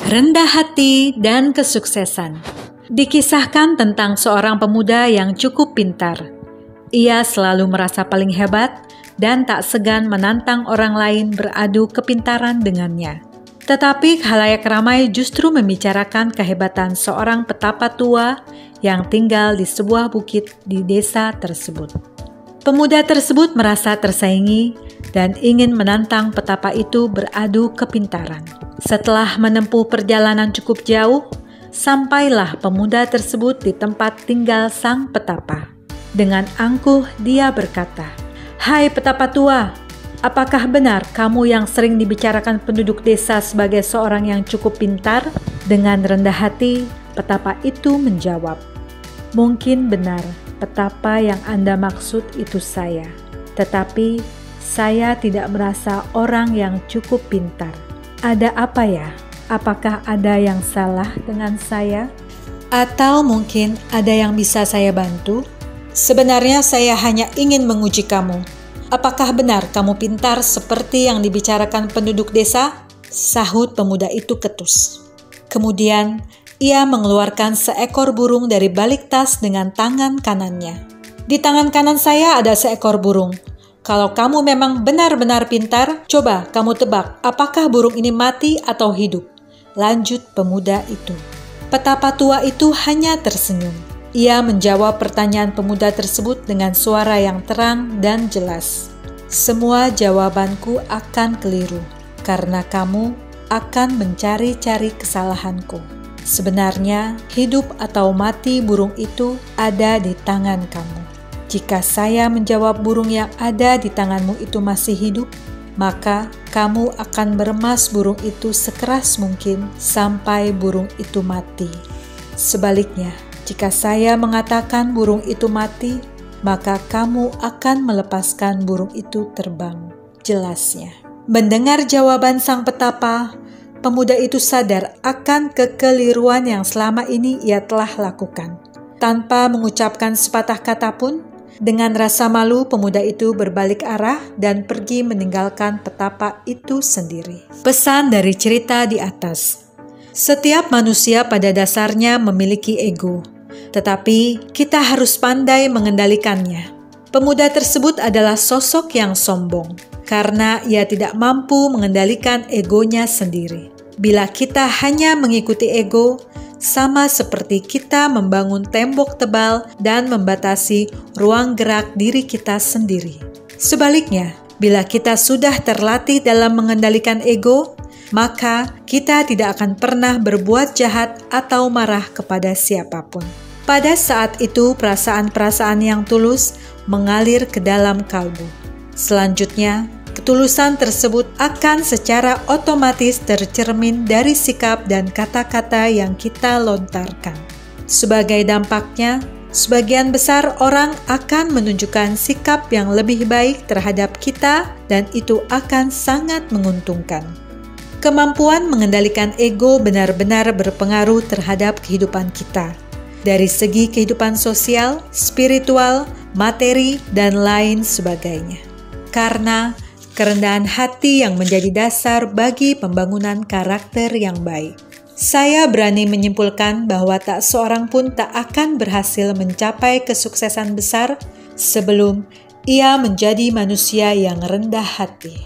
Rendah hati dan kesuksesan. Dikisahkan tentang seorang pemuda yang cukup pintar. Ia selalu merasa paling hebat dan tak segan menantang orang lain beradu kepintaran dengannya. Tetapi khalayak ramai justru membicarakan kehebatan seorang petapa tua yang tinggal di sebuah bukit di desa tersebut. Pemuda tersebut merasa tersaingi dan ingin menantang petapa itu beradu kepintaran. Setelah menempuh perjalanan cukup jauh, sampailah pemuda tersebut di tempat tinggal sang petapa. Dengan angkuh dia berkata, "Hai petapa tua, apakah benar kamu yang sering dibicarakan penduduk desa sebagai seorang yang cukup pintar?" Dengan rendah hati, petapa itu menjawab, "Mungkin benar, petapa yang Anda maksud itu saya. Tetapi saya tidak merasa orang yang cukup pintar. Ada apa ya? Apakah ada yang salah dengan saya? Atau mungkin ada yang bisa saya bantu? Sebenarnya saya hanya ingin menguji kamu. Apakah benar kamu pintar seperti yang dibicarakan penduduk desa?" Sahut pemuda itu ketus. Kemudian ia mengeluarkan seekor burung dari balik tas dengan tangan kanannya. "Di tangan kanan saya ada seekor burung. Kalau kamu memang benar-benar pintar, coba kamu tebak apakah burung ini mati atau hidup?" Lanjut pemuda itu. Petapa tua itu hanya tersenyum. Ia menjawab pertanyaan pemuda tersebut dengan suara yang terang dan jelas. "Semua jawabanku akan keliru, karena kamu akan mencari-cari kesalahanku. Sebenarnya, hidup atau mati burung itu ada di tangan kamu. Jika saya menjawab burung yang ada di tanganmu itu masih hidup, maka kamu akan meremas burung itu sekeras mungkin sampai burung itu mati. Sebaliknya, jika saya mengatakan burung itu mati, maka kamu akan melepaskan burung itu terbang," jelasnya. Mendengar jawaban sang petapa, pemuda itu sadar akan kekeliruan yang selama ini ia telah lakukan. Tanpa mengucapkan sepatah kata pun, dengan rasa malu pemuda itu berbalik arah dan pergi meninggalkan petapa itu sendiri. Pesan dari cerita di atas. Setiap manusia pada dasarnya memiliki ego, tetapi kita harus pandai mengendalikannya. Pemuda tersebut adalah sosok yang sombong karena ia tidak mampu mengendalikan egonya sendiri. Bila kita hanya mengikuti ego, sama seperti kita membangun tembok tebal dan membatasi ruang gerak diri kita sendiri. Sebaliknya, bila kita sudah terlatih dalam mengendalikan ego, maka kita tidak akan pernah berbuat jahat atau marah kepada siapapun. Pada saat itu, perasaan-perasaan yang tulus mengalir ke dalam kalbu. Selanjutnya, ketulusan tersebut akan secara otomatis tercermin dari sikap dan kata-kata yang kita lontarkan. Sebagai dampaknya, sebagian besar orang akan menunjukkan sikap yang lebih baik terhadap kita dan itu akan sangat menguntungkan. Kemampuan mengendalikan ego benar-benar berpengaruh terhadap kehidupan kita. Dari segi kehidupan sosial, spiritual, materi, dan lain sebagainya. Karena kerendahan hati yang menjadi dasar bagi pembangunan karakter yang baik. Saya berani menyimpulkan bahwa tak seorang pun tak akan berhasil mencapai kesuksesan besar sebelum ia menjadi manusia yang rendah hati.